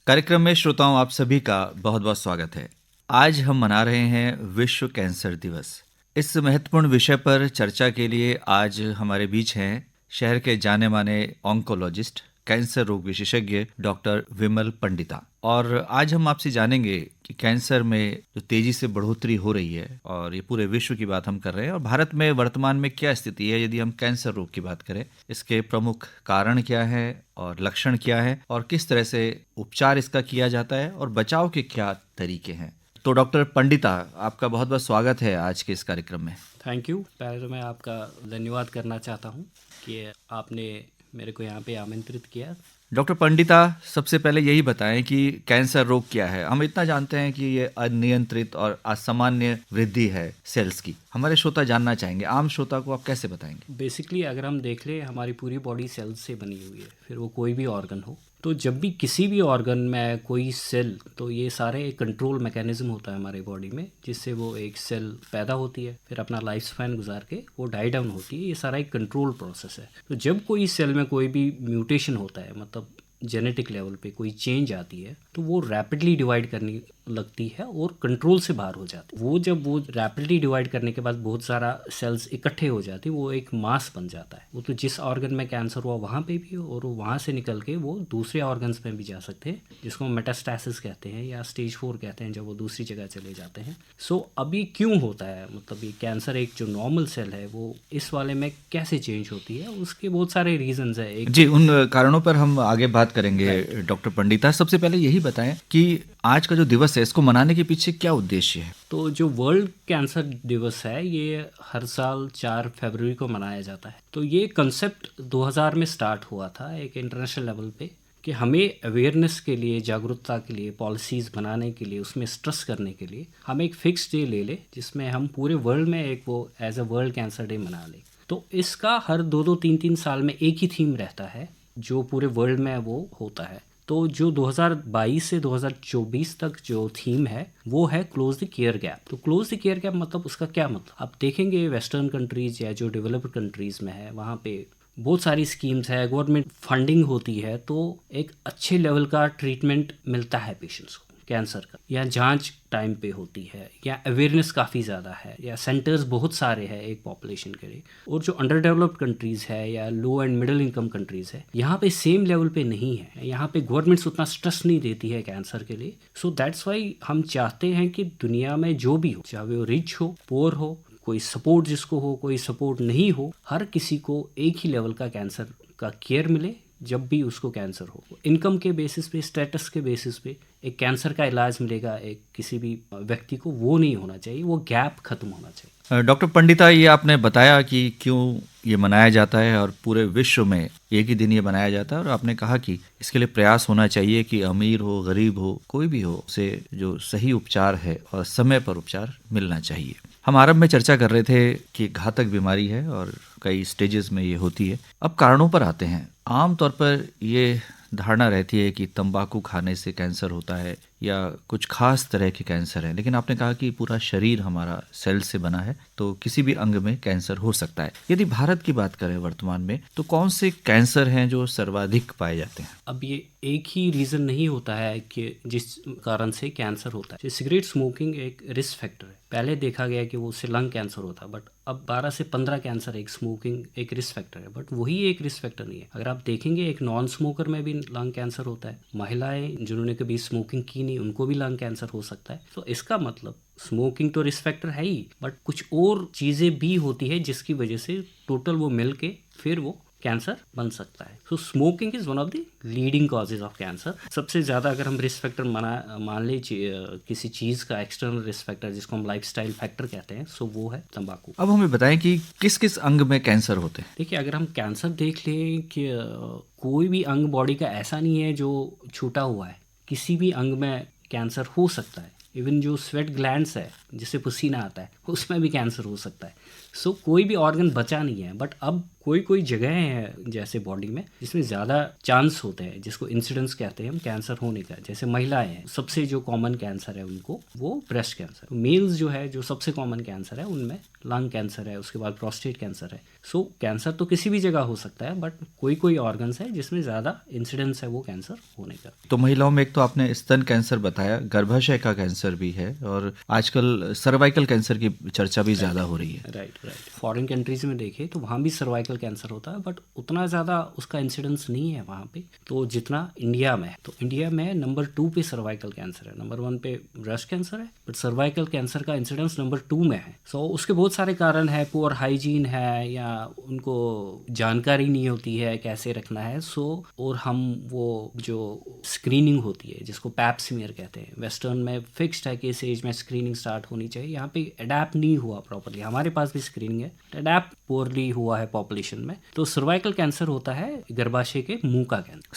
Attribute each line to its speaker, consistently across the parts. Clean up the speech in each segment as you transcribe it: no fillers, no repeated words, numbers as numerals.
Speaker 1: कार्यक्रम में श्रोताओं आप सभी का बहुत बहुत स्वागत है। आज हम मना रहे हैं विश्व कैंसर दिवस। इस महत्वपूर्ण विषय पर चर्चा के लिए आज हमारे बीच हैं शहर के जाने माने ऑन्कोलॉजिस्ट, कैंसर रोग विशेषज्ञ डॉक्टर विमल पंडिता। और आज हम आपसे जानेंगे कि कैंसर में जो तेजी से बढ़ोतरी हो रही है, और ये पूरे विश्व की बात हम कर रहे हैं, और भारत में वर्तमान में क्या स्थिति है यदि हम कैंसर रोग की बात करें, इसके प्रमुख कारण क्या है और लक्षण क्या है और किस तरह से उपचार इसका किया जाता है और बचाव के क्या तरीके हैं। तो डॉक्टर पंडिता, आपका बहुत बहुत स्वागत है आज के इस कार्यक्रम में।
Speaker 2: Thank you. पहले तो मैं आपका धन्यवाद करना चाहता हूँ कि आपने मेरे को यहाँ पे आमंत्रित किया।
Speaker 1: डॉक्टर पंडिता, सबसे पहले यही बताएं कि कैंसर रोग क्या है। हम इतना जानते हैं कि ये अनियंत्रित और असामान्य वृद्धि है सेल्स की। हमारे श्रोता जानना चाहेंगे, आम श्रोता को आप कैसे बताएंगे?
Speaker 2: बेसिकली अगर हम देख लें, हमारी पूरी बॉडी सेल्स से बनी हुई है, फिर वो कोई भी ऑर्गन हो। तो जब भी किसी भी ऑर्गन में कोई सेल, तो ये सारे एक कंट्रोल मैकेनिज्म होता है हमारी बॉडी में, जिससे वो एक सेल पैदा होती है, फिर अपना लाइफ स्पैन गुजार के वो डाई डाउन होती है। ये सारा एक कंट्रोल प्रोसेस है। तो जब कोई सेल में कोई भी म्यूटेशन होता है, मतलब जेनेटिक लेवल पे कोई चेंज आती है, तो वो रैपिडली डिवाइड करने लगती है और कंट्रोल से बाहर हो जाती है। वो जब वो रैपिडली डिवाइड करने के बाद बहुत सारा सेल्स इकट्ठे हो जाते हैं, वो एक मास बन जाता है। वो तो जिस ऑर्गन में कैंसर हुआ वहाँ पे भी, और वहाँ से निकल के वो दूसरे ऑर्गन्स में भी जा सकते हैं, जिसको मेटास्टैसिस कहते हैं या स्टेज 4 कहते हैं, जब वो दूसरी जगह चले जाते हैं। सो अब ये क्यों होता है, मतलब ये कैंसर एक जो नॉर्मल सेल है वो इस वाले में कैसे चेंज होती है, उसके बहुत सारे रीजंस है।
Speaker 1: जी, उन कारणों पर हम आगे बात करेंगे। डॉक्टर पंडिता, सबसे पहले यही बताएं कि आज का जो दिवस है, इसको मनाने के पीछे क्या उद्देश्य है?
Speaker 2: तो जो वर्ल्ड कैंसर दिवस है, ये हर साल 4 फरवरी को मनाया जाता है। तो ये कंसेप्ट 2000 में स्टार्ट हुआ था एक इंटरनेशनल लेवल पे, कि हमें अवेयरनेस के लिए, जागरूकता के लिए, पॉलिसीज़ बनाने के लिए, उसमें स्ट्रेस करने के लिए हम एक फिक्स डे ले लें, जिसमें हम पूरे वर्ल्ड में एक वो as a world cancer day मना लें। तो इसका हर 2-3 साल में एक ही थीम रहता है, जो पूरे वर्ल्ड में वो होता है। तो जो 2022 से 2024 तक जो थीम है, वो है क्लोज द केयर गैप। तो क्लोज द केयर गैप मतलब उसका क्या मतलब, आप देखेंगे वेस्टर्न कंट्रीज़ या जो डेवलप्ड कंट्रीज़ में है, वहाँ पे बहुत सारी स्कीम्स है, गवर्नमेंट फंडिंग होती है, तो एक अच्छे लेवल का ट्रीटमेंट मिलता है पेशेंट्स को कैंसर का, या जांच टाइम पे होती है, या अवेयरनेस काफ़ी ज़्यादा है, या सेंटर्स बहुत सारे हैं एक पॉपुलेशन के लिए। और जो अंडर डेवलप्ड कंट्रीज़ है या लो एंड मिडिल इनकम कंट्रीज़ है, यहाँ पे सेम लेवल पे नहीं है। यहाँ पे गवर्नमेंट्स उतना स्ट्रेस नहीं देती है कैंसर के लिए। सो दैट्स वाई हम चाहते हैं कि दुनिया में जो भी हो, चाहे वो रिच हो, पुअर हो, कोई सपोर्ट जिसको हो, कोई सपोर्ट नहीं हो, हर किसी को एक ही लेवल का कैंसर का केयर मिले जब भी उसको कैंसर हो। इनकम के बेसिस पे, स्टेटस के बेसिस पे एक कैंसर का इलाज मिलेगा एक किसी भी व्यक्ति को, वो नहीं होना चाहिए, वो गैप खत्म होना चाहिए।
Speaker 1: डॉक्टर पंडिता, ये आपने बताया कि क्यों ये मनाया जाता है और पूरे विश्व में एक ही दिन ये मनाया जाता है, और आपने कहा कि इसके लिए प्रयास होना चाहिए कि अमीर हो, गरीब हो, कोई भी हो, उसे जो सही उपचार है और समय पर उपचार मिलना चाहिए। हम आरंभ में चर्चा कर रहे थे कि घातक बीमारी है और कई स्टेजेस में ये होती है। अब कारणों पर आते हैं। आमतौर पर ये धारणा रहती है कि तंबाकू खाने से कैंसर होता है या कुछ खास तरह के कैंसर है, लेकिन आपने कहा कि पूरा शरीर हमारा सेल से बना है, तो किसी भी अंग में कैंसर हो सकता है। यदि भारत की बात करें वर्तमान में, तो कौन से कैंसर हैं जो सर्वाधिक पाए जाते हैं?
Speaker 2: अब ये एक ही रीज़न नहीं होता है कि जिस कारण से कैंसर होता है। सिगरेट स्मोकिंग एक रिस्क फैक्टर है। पहले देखा गया कि वो उससे लंग कैंसर होता है, बट अब 12 से 15 कैंसर एक स्मोकिंग एक रिस्क फैक्टर है, बट वही एक रिस्क फैक्टर नहीं है। अगर आप देखेंगे, एक नॉन स्मोकर में भी लंग कैंसर होता है। महिलाएं जिन्होंने कभी स्मोकिंग की नहीं, उनको भी लंग कैंसर हो सकता है। तो इसका मतलब स्मोकिंग तो रिस्क फैक्टर है ही, बट कुछ और चीज़ें भी होती है जिसकी वजह से टोटल वो मिल के फिर वो कैंसर बन सकता है। So smoking is one of the leading causes of cancer. सबसे ज़्यादा अगर हम रिस्क फैक्टर मान ले किसी चीज़ का एक्सटर्नल रिस्क फैक्टर, जिसको हम लाइफस्टाइल फैक्टर कहते हैं, सो वो है तंबाकू।
Speaker 1: अब हमें बताएं कि किस किस अंग में कैंसर होते हैं।
Speaker 2: देखिए, अगर हम कैंसर देख लें कि कोई भी अंग बॉडी का ऐसा नहीं है जो छूटा हुआ है, किसी भी अंग में कैंसर हो सकता है। इवन जो स्वेट ग्लैंड्स है, जिससे पसीना आता है, उसमें भी कैंसर हो सकता है। सो कोई भी ऑर्गन बचा नहीं है। बट अब कोई कोई जगह हैं जैसे बॉडी में जिसमें ज़्यादा चांस होते हैं, जिसको इंसिडेंस कहते हैं हम कैंसर होने का। जैसे महिलाएं हैं, सबसे जो कॉमन कैंसर है उनको वो ब्रेस्ट कैंसर। मेल्स जो है जो सबसे कॉमन कैंसर है उनमें लंग कैंसर है, उसके बाद प्रोस्टेट कैंसर है। सो कैंसर तो किसी भी जगह हो सकता है, बट कोई कोई ऑर्गन्स है जिसमें ज़्यादा इंसिडेंस है वो कैंसर होने का।
Speaker 1: तो महिलाओं में एक तो आपने स्तन कैंसर बताया, गर्भाशय का कैंसर भी है, और आजकल सर्वाइकल कैंसर की चर्चा भी ज़्यादा हो रही है।
Speaker 2: राइट। फॉरेन कंट्रीज में देखें तो वहाँ भी सर्वाइकल कैंसर होता है, बट उतना ज़्यादा उसका इंसिडेंस नहीं है वहाँ पे तो जितना इंडिया में है। तो इंडिया में नंबर 2 पे सर्वाइकल कैंसर है, नंबर 1 पे ब्रेस्ट कैंसर है, बट सर्वाइकल कैंसर का इंसिडेंस नंबर 2 में है। सो उसके बहुत सारे कारण है, पुअर हाइजीन है या उनको जानकारी नहीं होती है कैसे रखना है। सो और हम वो जो स्क्रीनिंग होती है जिसको पैप स्मीयर कहते हैं, वेस्टर्न में फिक्स्ड है कि इस एज में स्क्रीनिंग स्टार्ट होनी चाहिए, यहाँ पे अडेप्ट नहीं हुआ प्रॉपर्ली। हमारे पास भी स्क्रीनिंग है, अडेप्ट पोरली हुआ है पॉपुलेशन में। तो सर्वाइकल कैंसर होता है गर्भाशय के मुंह का कैंसर,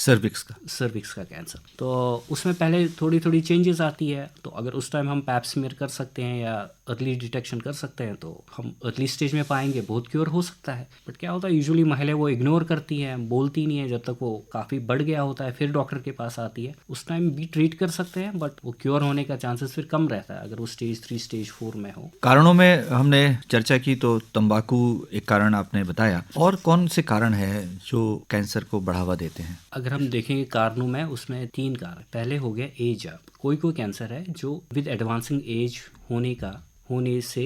Speaker 2: सर्विक्स का कैंसर। तो उसमें पहले थोड़ी थोड़ी चेंजेस आती है, तो अगर उस टाइम हम पैप स्मीयर कर सकते हैं या अर्ली डिटेक्शन कर सकते हैं तो हम अर्ली स्टेज में पाएंगे, बहुत क्योर हो सकता है। बट क्या होता है यूजुअली महिलाएं वो इग्नोर करती हैं, बोलती नहीं है जब तक वो काफ़ी बढ़ गया होता है, फिर डॉक्टर के पास आती है। उस टाइम भी ट्रीट कर सकते हैं, बट वो क्योर होने का चांसेस फिर कम रहता है अगर वो स्टेज 3 स्टेज 4 में हो।
Speaker 1: कारणों में हमने चर्चा की तो तंबाकू एक कारण आपने बताया, और कौन से कारण है जो कैंसर को बढ़ावा देते हैं?
Speaker 2: अगर हम देखेंगे कारणों में, उसमें 3 कारण। पहले हो गया एज। कोई कैंसर है जो विद एडवांसिंग एज होने से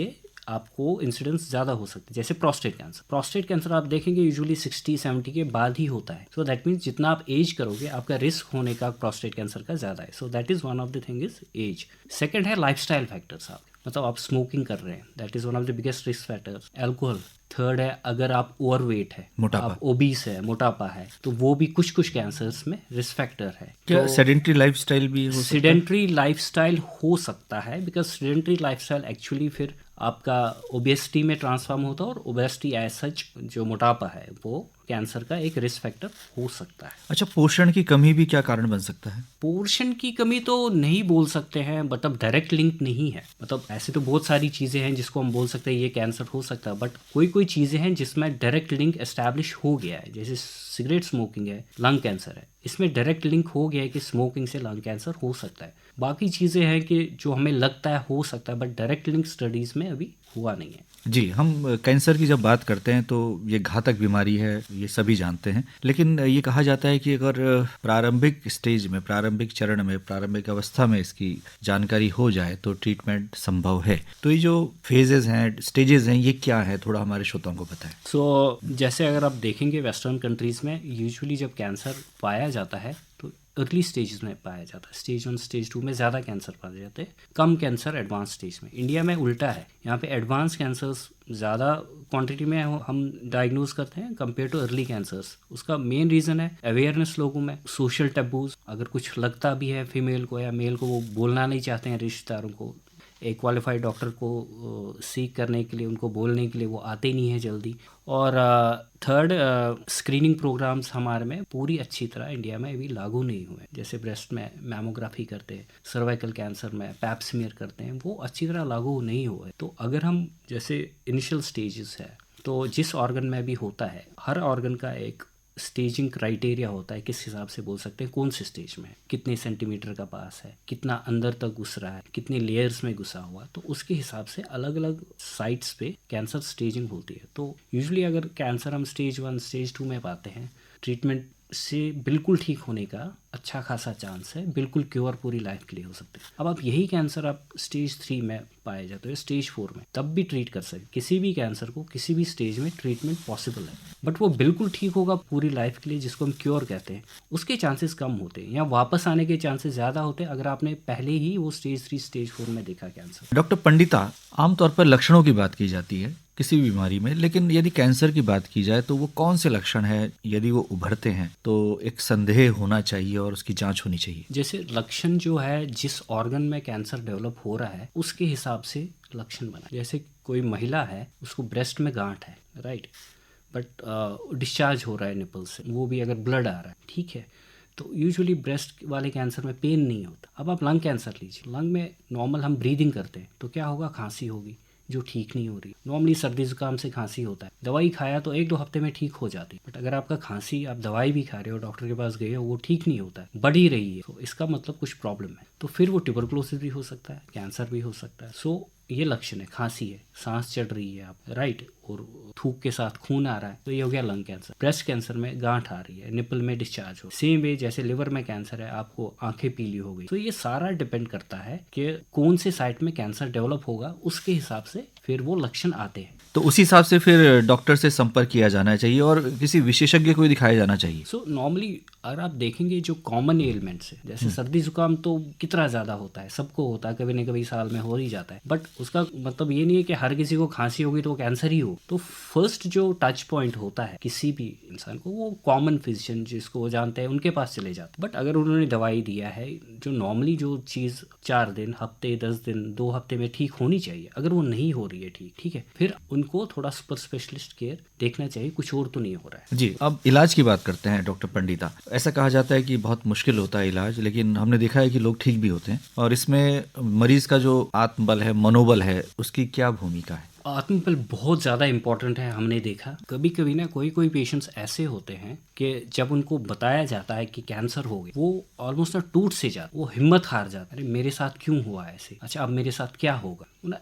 Speaker 2: आपको इंसिडेंस ज़्यादा हो सकते हैं, जैसे प्रोस्टेट कैंसर आप देखेंगे यूजुअली 60-70 के बाद ही होता है। सो दैट मीन्स जितना आप एज करोगे आपका रिस्क होने का प्रोस्टेट कैंसर का ज़्यादा है। So that is one of the thing is age. Second है लाइफस्टाइल फैक्टर्स। मतलब आप स्मोकिंग कर रहे हैं, that is one of the biggest risk factors. Alcohol. Third है अगर आप ओवरवेट है, आप ओबीस है, मोटापा है, तो वो भी कुछ कैंसर्स में रिस्क फैक्टर है।
Speaker 1: क्या सेडेंट्री लाइफस्टाइल भी हो सकता है?
Speaker 2: सेडेंट्री लाइफस्टाइल हो सकता है, बिकॉज सेडेंट्री लाइफस्टाइल एक्चुअली फिर आपका ओबेसिटी में ट्रांसफॉर्म होता है, और ओबेसिटी एज सच जो मोटापा है वो कैंसर का एक रिस्क फैक्टर हो सकता है।
Speaker 1: अच्छा, पोषण की कमी भी क्या कारण बन सकता है?
Speaker 2: पोषण की कमी तो नहीं बोल सकते हैं, बट अब डायरेक्ट लिंक नहीं है। मतलब ऐसे तो बहुत सारी चीज़ें हैं जिसको हम बोल सकते हैं ये कैंसर हो सकता है, बट कोई चीज़ें हैं जिसमें डायरेक्ट लिंक एस्टैब्लिश हो गया है, जैसे सिगरेट स्मोकिंग है, लंग कैंसर है, इसमें डायरेक्ट लिंक हो गया है कि स्मोकिंग से लंग कैंसर हो सकता है। बाकी चीज़ें हैं कि जो हमें लगता है हो सकता है, बट डायरेक्ट लिंक स्टडीज़ में अभी हुआ नहीं है।
Speaker 1: जी, हम कैंसर की जब बात करते हैं तो ये घातक बीमारी है, ये सभी जानते हैं, लेकिन ये कहा जाता है कि अगर प्रारंभिक स्टेज में, प्रारंभिक चरण में, प्रारंभिक अवस्था में इसकी जानकारी हो जाए तो ट्रीटमेंट संभव है। तो ये जो फेजेस हैं, स्टेजेस हैं, ये क्या है, थोड़ा हमारे श्रोताओं को बताएं।
Speaker 2: सो जैसे अगर आप देखेंगे वेस्टर्न कंट्रीज़ में यूजुअली जब कैंसर पाया जाता है तो अर्ली स्टेज में पाया जाता है। स्टेज 1 स्टेज 2 में ज़्यादा कैंसर पाए जाते हैं, कम कैंसर एडवांस स्टेज में। इंडिया में उल्टा है, यहाँ पे एडवांस कैंसर्स ज़्यादा क्वांटिटी में हम डायग्नोज करते हैं कंपेयर टू अर्ली कैंसर्स। उसका मेन रीज़न है अवेयरनेस लोगों में, सोशल टैबूज। अगर कुछ लगता भी है फीमेल को या मेल को, वो बोलना नहीं चाहते हैं रिश्तेदारों को, एक क्वालिफाइड डॉक्टर को सीख करने के लिए, उनको बोलने के लिए वो आते नहीं है जल्दी। और थर्ड, स्क्रीनिंग प्रोग्राम्स हमारे में पूरी अच्छी तरह इंडिया में अभी लागू नहीं हुए। जैसे ब्रेस्ट में मैमोग्राफी करते हैं, सर्वाइकल कैंसर में पैप स्मीयर करते हैं, वो अच्छी तरह लागू नहीं हुए। तो अगर हम जैसे इनिशियल स्टेजेस है, तो जिस ऑर्गन में भी होता है, हर ऑर्गन का एक स्टेजिंग क्राइटेरिया होता है, किस हिसाब से बोल सकते हैं कौन से स्टेज में, कितने सेंटीमीटर का पास है, कितना अंदर तक घुस रहा है, कितने लेयर्स में घुसा हुआ, तो उसके हिसाब से अलग अलग साइट्स पे कैंसर स्टेजिंग होती है। तो यूजुअली अगर कैंसर हम स्टेज 1 स्टेज 2 में पाते हैं, ट्रीटमेंट से बिल्कुल ठीक होने का अच्छा खासा चांस है, बिल्कुल क्योर पूरी लाइफ के लिए हो सकते हैं। अब आप यही कैंसर आप स्टेज 3 में पाए जाते हो, स्टेज 4 में, तब भी ट्रीट कर सकते। किसी भी कैंसर को किसी भी स्टेज में ट्रीटमेंट पॉसिबल है, बट वो बिल्कुल ठीक होगा पूरी लाइफ के लिए, जिसको हम क्योर कहते हैं, उसके चांसेस कम होते हैं, या वापस आने के चांसेस ज़्यादा होते हैं अगर आपने पहले ही वो स्टेज 3 स्टेज 4 में देखा कैंसर।
Speaker 1: डॉक्टर पंडिता, आमतौर पर लक्षणों की बात की जाती है किसी भी बीमारी में, लेकिन यदि कैंसर की बात की जाए तो वो कौन से लक्षण है, यदि वो उभरते हैं तो एक संदेह होना चाहिए और उसकी जांच होनी चाहिए?
Speaker 2: जैसे लक्षण जो है, जिस ऑर्गन में कैंसर डेवलप हो रहा है उसके हिसाब से लक्षण बना। जैसे कोई महिला है, उसको ब्रेस्ट में गांठ है, राइट, बट डिस्चार्ज हो रहा है निपल से, वो भी अगर ब्लड आ रहा है, ठीक है, तो यूजुअली ब्रेस्ट वाले कैंसर में पेन नहीं होता। अब आप लंग कैंसर लीजिए, लंग में नॉर्मल हम ब्रीदिंग करते हैं तो क्या होगा, खांसी होगी, जो ठीक नहीं हो रही। नॉर्मली सर्दी जुकाम से खांसी होता है, दवाई खाया तो 1-2 हफ्ते में ठीक हो जाती है, बट अगर आपका खांसी, आप दवाई भी खा रहे हो, डॉक्टर के पास गए हो, वो ठीक नहीं होता है, बढ़ ही रही है, तो इसका मतलब कुछ प्रॉब्लम है। तो फिर वो ट्यूबरकुलोसिस भी हो सकता है, कैंसर भी हो सकता है। सो ये लक्षण है, खांसी है, सांस चढ़ रही है आप, राइट, और थूक के साथ खून आ रहा है, तो ये हो गया लंग कैंसर। ब्रेस्ट कैंसर में गांठ आ रही है, निपल में डिस्चार्ज हो, सेम वे जैसे लिवर में कैंसर है, आपको आंखें पीली हो गई। तो ये सारा डिपेंड करता है कि कौन से साइट में कैंसर डेवलप होगा, उसके हिसाब से फिर वो लक्षण आते हैं।
Speaker 1: तो उसी हिसाब से फिर डॉक्टर से संपर्क किया जाना चाहिए और किसी विशेषज्ञ को दिखाया जाना चाहिए।
Speaker 2: सो नॉर्मली अगर आप देखेंगे जो कॉमन एलिमेंट्स है, जैसे सर्दी जुकाम तो कितना ज़्यादा होता है, सबको होता है, कभी न कभी साल में हो ही जाता है, बट उसका मतलब ये नहीं है कि हर किसी को खांसी होगी तो वो कैंसर ही हो। तो फर्स्ट जो टच पॉइंट होता है किसी भी इंसान को, वो कॉमन फिजिशियन जिसको वो जानते हैं उनके पास चले जाते हैं। बट अगर उन्होंने दवाई दिया है, जो नॉर्मली जो चीज़ 4 दिन, हफ्ते, 10 दिन, 2 हफ्ते में ठीक होनी चाहिए, अगर वो नहीं हो रही है ठीक है, फिर उनको थोड़ा सुपर स्पेशलिस्ट केयर देखना चाहिए, कुछ और तो नहीं हो रहा है।
Speaker 1: जी, अब इलाज की बात करते हैं डॉक्टर पंडिता। ऐसा कहा जाता है कि बहुत मुश्किल होता है इलाज, लेकिन हमने देखा है कि लोग ठीक भी होते हैं, और इसमें मरीज का जो आत्मबल है, मनोबल है, उसकी क्या भूमिका है?
Speaker 2: आत्मबल बहुत ज़्यादा इंपॉर्टेंट है। हमने देखा कभी कभी ना कोई पेशेंट्स ऐसे होते हैं कि जब उनको बताया जाता है कि कैंसर हो गया, वो ऑलमोस्ट ना टूट से जाते, वो हिम्मत हार जाते, अरे मेरे साथ क्यों हुआ ऐसे, अच्छा अब मेरे साथ क्या होगा ना,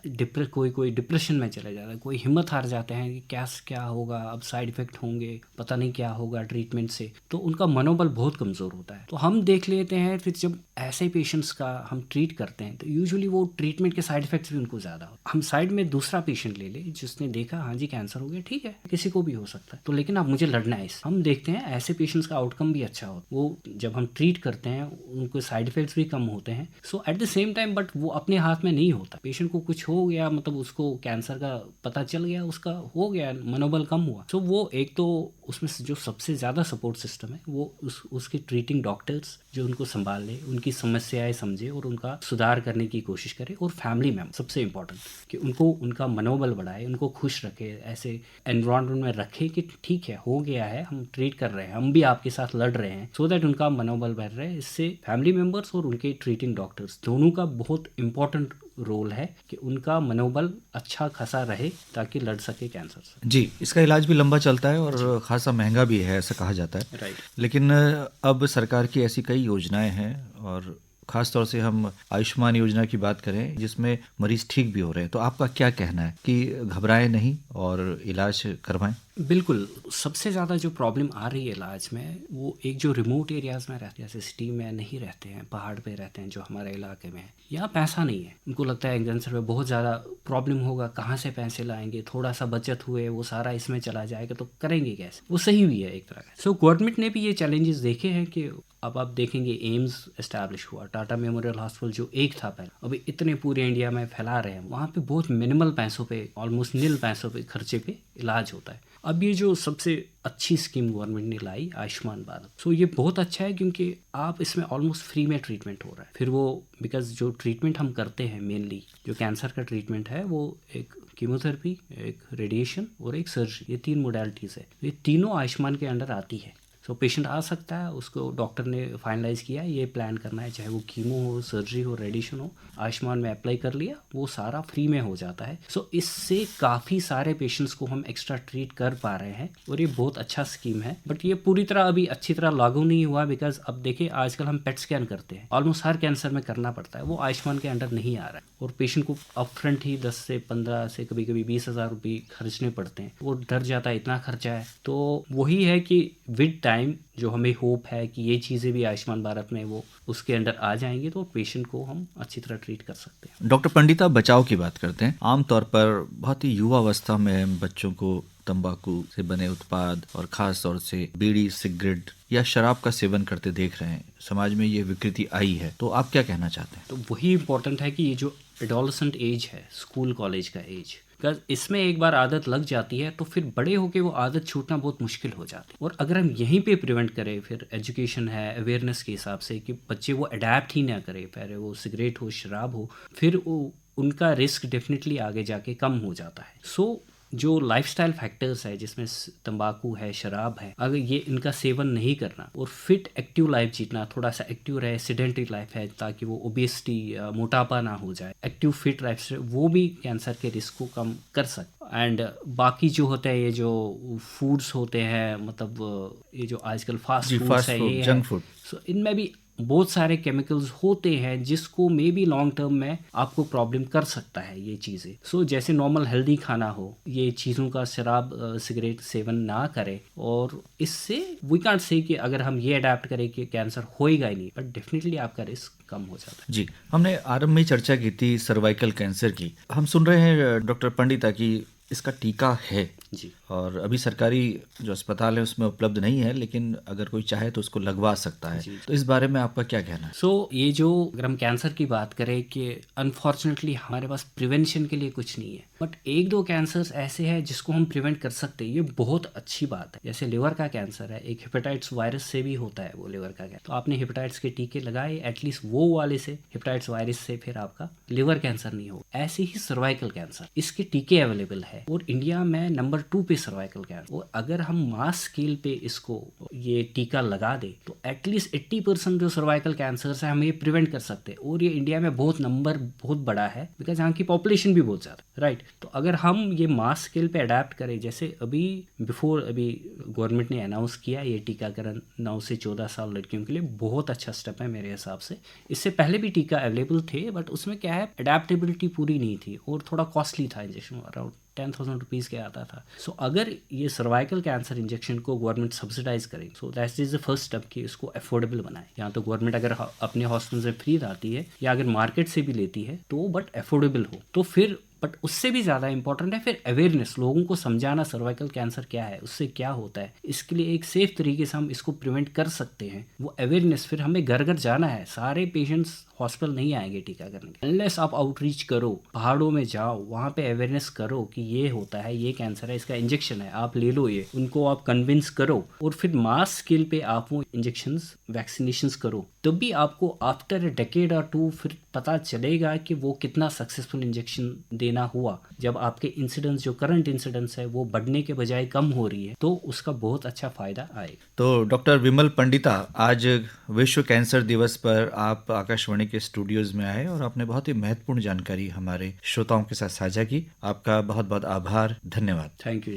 Speaker 2: कोई डिप्रेशन में चले जाता है, कोई हिम्मत हार जाते हैं कि क्या होगा, अब साइड इफेक्ट होंगे, पता नहीं क्या होगा ट्रीटमेंट से, तो उनका मनोबल बहुत कमज़ोर होता है। तो हम देख लेते हैं फिर जब ऐसे पेशेंट्स का हम ट्रीट करते हैं तो यूजुअली वो ट्रीटमेंट के साइड इफेक्ट्स भी उनको ज़्यादा होते हैं। हम साइड में दूसरा पेशेंट ले ले जिसने देखा हाँ जी कैंसर हो गया, ठीक है, किसी को भी हो सकता है, तो लेकिन अब मुझे लड़ना है। हम देखते हैं ऐसे पेशेंट्स का आउटकम भी अच्छा हो, वो जब हम ट्रीट करते हैं उनको साइड इफेक्ट्स भी कम होते हैं। So at the same time but वो अपने हाथ में नहीं होता, पेशेंट को कुछ हो गया, मतलब उसको कैंसर का पता चल गया, उसका हो गया, मनोबल कम हुआ। सो वो एक तो उसमें जो सबसे ज़्यादा सपोर्ट सिस्टम है वो उसके ट्रीटिंग डॉक्टर्स जो उनको संभाल ले, उनकी समस्याएं समझे और उनका सुधार करने की कोशिश करे, और फैमिली मेंबर सबसे इम्पोर्टेंट कि उनको उनका मनोबल बढ़ाए, उनको खुश रखे, ऐसे एनवायरनमेंट में रखे कि ठीक है हो गया है, हम ट्रीट कर रहे हैं, हम भी आपके साथ लड़ रहे हैं, सो दैट उनका मनोबल बढ़ रहा है। इससे फैमिली मेंबर्स और उनके ट्रीटिंग डॉक्टर्स दोनों का बहुत इंपॉर्टेंट रोल है कि उनका मनोबल अच्छा खासा रहे ताकि लड़ सके कैंसर से।
Speaker 1: जी, इसका इलाज भी लंबा चलता है और खासा महंगा भी है, ऐसा कहा जाता है।
Speaker 2: राइट।
Speaker 1: लेकिन अब सरकार की ऐसी कई योजनाएं हैं, और खास तौर से हम आयुष्मान योजना की बात करें जिसमें मरीज ठीक भी हो रहे हैं, तो आपका क्या कहना है कि घबराएं नहीं और इलाज करवाएं?
Speaker 2: बिल्कुल, सबसे ज़्यादा जो प्रॉब्लम आ रही है इलाज में, वो एक जो रिमोट एरियाज़ में रहते हैं, जैसे सिटी में नहीं रहते हैं, पहाड़ पे रहते हैं जो हमारे इलाके में है, यहाँ पैसा नहीं है, उनको लगता है कैंसर में बहुत ज़्यादा प्रॉब्लम होगा, कहाँ से पैसे लाएंगे, थोड़ा सा बचत हुए वो सारा इसमें चला जाएगा, तो करेंगे कैसे। वो सही भी है एक तरह का। सो गवर्नमेंट ने भी ये चैलेंजेस देखे हैं कि अब आप देखेंगे एम्स एस्टैब्लिश हुआ, टाटा मेमोरियल हॉस्पिटल जो एक था पहले, अभी इतने पूरे इंडिया में फैला रहे हैं, वहाँ पे बहुत मिनिमल पैसों पे, ऑलमोस्ट नील पैसों पे खर्चे पे इलाज होता है। अब ये जो सबसे अच्छी स्कीम गवर्नमेंट ने लाई आयुष्मान भारत, सो ये बहुत अच्छा है क्योंकि आप इसमें ऑलमोस्ट फ्री में ट्रीटमेंट हो रहा है। फिर वो बिकॉज जो ट्रीटमेंट हम करते हैं मेनली जो कैंसर का ट्रीटमेंट है, वो एक कीमोथेरेपी, एक रेडिएशन और एक सर्जरी, ये 3 मोडालिटीज़ है, ये तीनों आयुष्मान के अंडर आती है। सो पेशेंट आ सकता है, उसको डॉक्टर ने फाइनलाइज किया ये प्लान करना है, चाहे वो कीमो हो, सर्जरी हो, रेडिएशन हो, आयुष्मान में अप्लाई कर लिया, वो सारा फ्री में हो जाता है। सो इससे काफ़ी सारे पेशेंट्स को हम एक्स्ट्रा ट्रीट कर पा रहे हैं और ये बहुत अच्छा स्कीम है। बट ये पूरी तरह अभी अच्छी तरह लागू नहीं हुआ, बिकॉज अब देखिए आजकल हम पेट स्कैन करते हैं, ऑलमोस्ट हर कैंसर में करना पड़ता है, वो आयुष्मान के अंडर नहीं आ रहा है, और पेशेंट को अपफ्रंट ही 10 से 15 से कभी कभी 20,000 रुपये खर्चने पड़ते हैं, वो डर जाता है इतना खर्चा है। तो वही है कि विद टाइम जो हमें होप है कि ये चीज़ें भी आयुष्मान भारत में वो उसके अंडर आ जाएंगी, तो पेशेंट को हम अच्छी तरह ट्रीट कर सकते हैं।
Speaker 1: डॉक्टर पंडिता, बचाव की बात करते हैं। आमतौर पर बहुत ही युवा अवस्था में बच्चों को तंबाकू से बने उत्पाद और खास तौर से बीड़ी, सिगरेट या शराब का सेवन करते देख रहे हैं। समाज में ये विकृति आई है, तो आप क्या कहना चाहते हैं?
Speaker 2: तो वही इम्पोर्टेंट है कि ये जो एडोलसेंट एज है, स्कूल कॉलेज का एज, बिकॉज इसमें एक बार आदत लग जाती है तो फिर बड़े होके वो आदत छूटना बहुत मुश्किल हो जाती है। और अगर हम यहीं पे प्रिवेंट करें, फिर एजुकेशन है, अवेयरनेस के हिसाब से कि बच्चे वो अडेप्ट ही ना करें, पहले वो सिगरेट हो, शराब हो, फिर वो उनका रिस्क डेफिनेटली आगे जाके कम हो जाता है। सो जो लाइफस्टाइल फैक्टर्स है जिसमें तंबाकू है, शराब है, अगर ये इनका सेवन नहीं करना और फिट एक्टिव लाइफ जीतना, थोड़ा सा एक्टिव रहे, सेडेंटरी लाइफ है ताकि वो ओबेसिटी, मोटापा ना हो जाए, एक्टिव फिट लाइफ से वो भी कैंसर के रिस्क को कम कर सकते। एंड बाकी जो होते हैं, ये जो फूड्स होते हैं, मतलब ये जो आजकल फास्ट फूड्स है, ये
Speaker 1: जंक फूड,
Speaker 2: सो इनमें भी बहुत सारे केमिकल्स होते हैं जिसको मे बी लॉन्ग टर्म में आपको प्रॉब्लम कर सकता है ये चीज़ें। सो जैसे नॉर्मल हेल्दी खाना हो, ये चीज़ों का शराब सिगरेट सेवन ना करें, और इससे वी कांट से कि अगर हम ये अडेप्ट करें कि कैंसर होएगा ही नहीं, बट डेफिनेटली आपका रिस्क कम हो जाता है।
Speaker 1: जी, हमने आरंभ में चर्चा की थी सर्वाइकल कैंसर की। हम सुन रहे हैं डॉक्टर पंडिता कि इसका टीका है
Speaker 2: जी,
Speaker 1: और अभी सरकारी जो अस्पताल है उसमें उपलब्ध नहीं है, लेकिन अगर कोई चाहे तो उसको लगवा सकता है। तो इस बारे में आपका क्या कहना है?
Speaker 2: सो ये जो अगर हम कैंसर की बात करें कि अनफॉर्चुनेटली हमारे पास प्रिवेंशन के लिए कुछ नहीं है, बट एक दो कैंसर्स ऐसे हैं जिसको हम प्रिवेंट कर सकते हैं, ये बहुत अच्छी बात है। जैसे लिवर का कैंसर है, एक हेपेटाइटिस वायरस से भी होता है वो लिवर का कैंसर, तो आपने हेपेटाइटिस के टीके लगाए, एटलीस्ट वो वाले से, हेपेटाइटिस वायरस से फिर आपका लिवर कैंसर नहीं हो। ऐसे ही सर्वाइकल कैंसर, इसके टीके अवेलेबल है और इंडिया में नंबर 2 पे सर्वाइकल कैंसर। और अगर हम मास स्केल पे इसको ये टीका लगा दे तो एटलीस्ट 80% जो सर्वाइकल कैंसर है हम ये प्रिवेंट कर सकते हैं। और ये इंडिया में बहुत नंबर बहुत बड़ा है, बिकॉज यहाँ की पॉपुलेशन भी बहुत ज़्यादा, राइट। तो अगर हम ये मास स्केल पे अडेप्ट करें, जैसे अभी गवर्नमेंट ने अनाउंस किया ये टीकाकरण 9 से 14 साल लड़कियों के लिए, बहुत अच्छा स्टेप है मेरे हिसाब से। इससे पहले भी टीका अवेलेबल थे, बट उसमें क्या है, अडेप्टेबिलिटी पूरी नहीं थी और थोड़ा कॉस्टली था इंजेक्शन, अराउंड 10,000 रुपीज़ के आता था। सो अगर ये सर्वाइकल कैंसर इंजेक्शन को गवर्नमेंट सब्सिडाइज करें, सो that is the first step कि इसको अफोर्डेबल बनाए। यहाँ तो गवर्नमेंट अगर अपने हॉस्पिटल से फ्री लाती है या अगर मार्केट से भी लेती है तो बट अफोर्डेबल हो, तो फिर बट उससे भी ज़्यादा इंपॉर्टेंट है फिर अवेयरनेस, लोगों को समझाना सर्वाइकल कैंसर क्या है, उससे क्या होता है, इसके लिए एक सेफ तरीके से हम इसको प्रिवेंट कर सकते हैं। वो अवेयरनेस, फिर हमें घर घर जाना है, सारे पेशेंट्स हॉस्पिटल नहीं आएंगे टीका करने के, अनलेस आप आउटरीच करो, पहाड़ों में जाओ, वहाँ पे अवेयरनेस करो कि ये होता है, ये कैंसर है, इसका इंजेक्शन है, आप ले लो, ये उनको आप कन्विंस करो और फिर मास स्केल पे आप वो इंजेक्शंस वैक्सीनेशंस करो, तब भी आपको आफ्टर ए डेकेड और 2 फिर पता चलेगा कि वो कितना सक्सेसफुल इंजेक्शन देना हुआ। जब आपके इंसिडेंस, जो करंट इंसिडेंस है वो बढ़ने के बजाय कम हो रही है, तो उसका बहुत अच्छा फायदा आएगा।
Speaker 1: तो डॉक्टर विमल पंडिता, आज विश्व कैंसर दिवस पर आप आकाशवाणी के स्टूडियोज में आए और आपने बहुत ही महत्वपूर्ण जानकारी हमारे श्रोताओं के साथ साझा की। आपका बहुत बहुत आभार, धन्यवाद।
Speaker 2: Thank you.